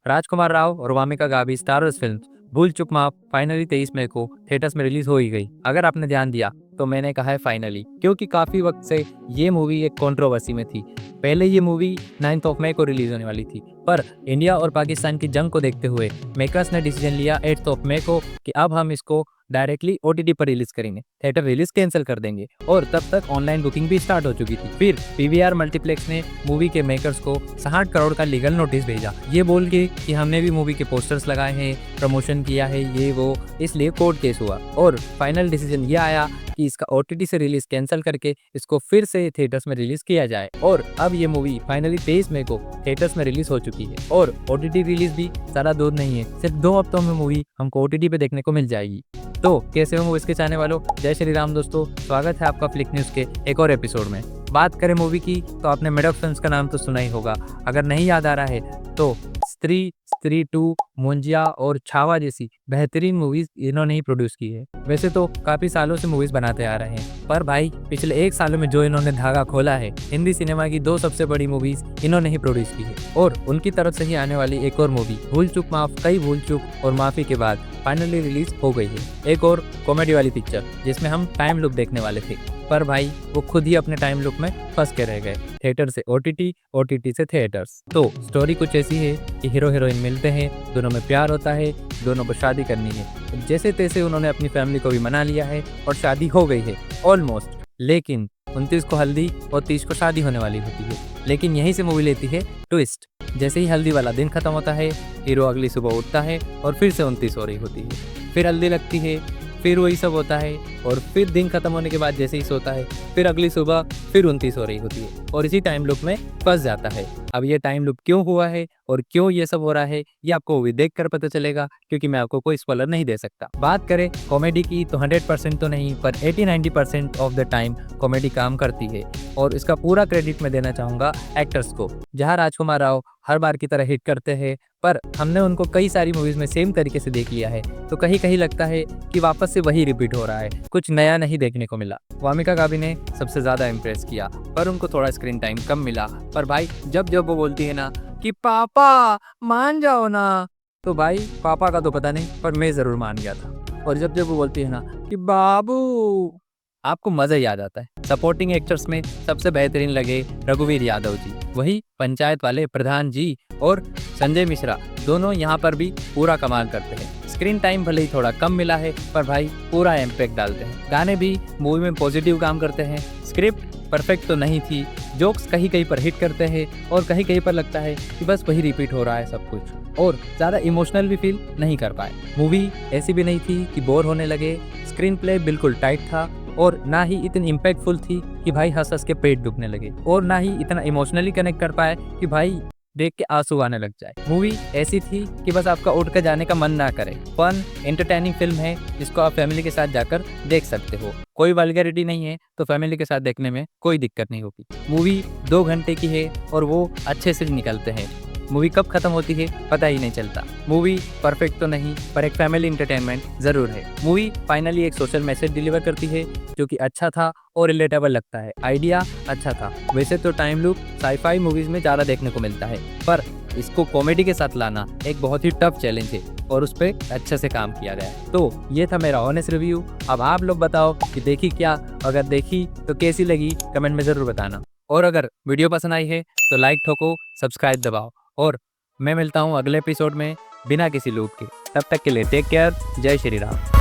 राजकुमार राव और Wamiqa Gavi starrers film भूल चूक माफ फाइनली 23 मई को थिएटर्स में रिलीज हो ही गई। अगर आपने ध्यान दिया तो मैंने कहा है फाइनली, क्योंकि काफी वक्त से ये मूवी एक कंट्रोवर्सी में थी। पहले ये मूवी 9 मई को रिलीज होने वाली थी, पर इंडिया और पाकिस्तान की जंग को देखते हुए मेकर्स ने डिसीजन लिया 8 मई को कि अब हम इसको डायरेक्टली ओटीटी पर रिलीज करेंगे, थिएटर रिलीज कैंसिल कर देंगे। और तब तक ऑनलाइन बुकिंग भी स्टार्ट हो चुकी थी। फिर पीवीआर मल्टीप्लेक्स ने मूवी के मेकर्स को 60 करोड़ का लीगल नोटिस भेजा, ये बोल के कि हमने भी मूवी के पोस्टर्स लगाए हैं, प्रमोशन किया है, ये वो, इसलिए कोर्ट केस हुआ और फाइनल डिसीजन ये आया कि इसका ओटीटी से रिलीज कैंसिल करके इसको फिर से थिएटर्स में रिलीज किया जाए। और अब ये मूवी फाइनली 23 मई को थिएटर्स में रिलीज हो चुकी है और ओटीटी रिलीज भी सारा दूर नहीं है, सिर्फ 2 हफ्तों में मूवी हमको ओटीटी पे देखने को मिल जाएगी। तो कैसे हो मूवीज के चाहने वालों, जय श्री राम दोस्तों, स्वागत है आपका फ्लिक न्यूज के एक और एपिसोड में। बात करें मूवी की तो आपने मेडॉक फिल्म्स का नाम तो सुना ही होगा। अगर नहीं याद आ रहा है तो स्त्री, स्त्री 2, मुंजिया और छावा जैसी बेहतरीन मूवीज इन्होंने ही प्रोड्यूस की है। वैसे तो काफी सालों से मूवीज बनाते आ रहे हैं, पर भाई पिछले 1 साल में जो इन्होंने धागा खोला है, हिंदी सिनेमा की 2 सबसे बड़ी मूवीज इन्होंने ही प्रोड्यूस की है। और उनकी तरफ से ही आने वाली एक और मूवी भूल चूक माफ, कई भूल चूक और माफी के बाद फाइनली रिलीज हो गई है। एक और कॉमेडी वाली पिक्चर जिसमें हम टाइम लूप देखने वाले थे, पर भाई वो खुद ही अपने टाइम लूप में फंस के रह गए। थिएटर से ओटीटी, ओटीटी से थिएटर्स। तो स्टोरी कुछ ऐसी है कि हीरो हीरोइन मिलते हैं, दोनों में प्यार होता है, दोनों को शादी करनी है। जैसे तैसे उन्होंने अपनी फैमिली को भी मना लिया है और शादी हो गई है ऑलमोस्ट। लेकिन 29 को हल्दी और 30 को शादी होने वाली होती है। लेकिन यहीं से मूवी लेती है ट्विस्ट। जैसे ही हल्दी वाला दिन खत्म होता है, हीरो अगली सुबह उठता है और फिर से 29 हो रही होती है। फिर हल्दी लगती है, फिर वही सब होता है और फिर दिन खत्म होने के बाद जैसे ही सोता है, फिर अगली सुबह फिर 29 हो रही होती है और इसी टाइम लूप में फंस जाता है। अब ये टाइम लूप क्यों हुआ है और क्यों ये सब हो रहा है, ये आपको मूवी देख कर पता चलेगा, क्योंकि मैं आपको कोई स्पॉइलर नहीं दे सकता। बात करें कॉमेडी की तो 100% तो नहीं, पर 80-90% ऑफ द टाइम कॉमेडी काम करती है। और इसका पूरा क्रेडिट मैं देना चाहूंगा एक्टर्स को। जहाँ राजकुमार राव हर बार की तरह हिट करते हैं, पर हमने उनको कई सारी मूवीज में सेम तरीके से देख लिया है, तो कहीं कहीं लगता है कि वापस से वही रिपीट हो रहा है, कुछ नया नहीं देखने को मिला। वामिका गावी ने सबसे ज्यादा इम्प्रेस किया, पर उनको थोड़ा स्क्रीन टाइम कम मिला। पर भाई जब जब वो बोलती है ना कि पापा मान जाओ ना, तो भाई पापा का तो पता नहीं, पर मैं जरूर मान गया था। और जब जब वो बोलती है ना कि बाबू, आपको मजा ही आ जाता है। सपोर्टिंग एक्टर्स में सबसे बेहतरीन लगे रघुवीर यादव जी, वही पंचायत वाले प्रधान जी और संजय मिश्रा, दोनों यहाँ पर भी पूरा कमाल करते हैं। स्क्रीन टाइम भले ही थोड़ा कम मिला है, पर भाई पूरा इम्पैक्ट डालते हैं। गाने भी मूवी में पॉजिटिव काम करते हैं। स्क्रिप्ट परफेक्ट तो नहीं थी, जोक्स कहीं कहीं पर हिट करते हैं और कहीं कहीं पर लगता है कि बस वही रिपीट हो रहा है सब कुछ, और ज़्यादा इमोशनल भी फील नहीं कर पाए। मूवी ऐसी भी नहीं थी कि बोर होने लगे। स्क्रीन प्ले बिल्कुल टाइट था और ना ही इतनी इम्पैक्टफुल थी कि भाई हंस हंस के पेट दुखने लगे, और ना ही इतना इमोशनली कनेक्ट कर पाए कि भाई देख के आंसू आने लग जाए। मूवी ऐसी थी कि बस आपका उठ कर जाने का मन ना करे। फन एंटरटेनिंग फिल्म है जिसको आप फैमिली के साथ जाकर देख सकते हो। कोई वल्गैरिटी नहीं है, तो फैमिली के साथ देखने में कोई दिक्कत नहीं होगी। मूवी 2 घंटे की है और वो अच्छे से निकलते हैं। मूवी कब खत्म होती है पता ही नहीं चलता। मूवी परफेक्ट तो नहीं, पर एक फैमिली एंटरटेनमेंट जरूर है। मूवी फाइनली एक सोशल मैसेज डिलीवर करती है जो कि अच्छा था और रिलेटेबल लगता है। आइडिया अच्छा था। वैसे तो टाइम लूप साईफाई मूवीज में ज़्यादा देखने को मिलता है, पर इसको कॉमेडी के साथ लाना एक बहुत ही टफ चैलेंज है और उस पर अच्छे से काम किया गया है। तो ये था मेरा ऑनेस्ट रिव्यू। अब आप लोग बताओ कि देखी क्या, अगर देखी तो कैसी लगी कमेंट में ज़रूर बताना। और अगर वीडियो पसंद आई है तो लाइक ठोको, सब्सक्राइब दबाओ, और मैं मिलता हूँ अगले एपिसोड में बिना किसी लूप के। तब तक के लिए टेक केयर, जय श्री राम।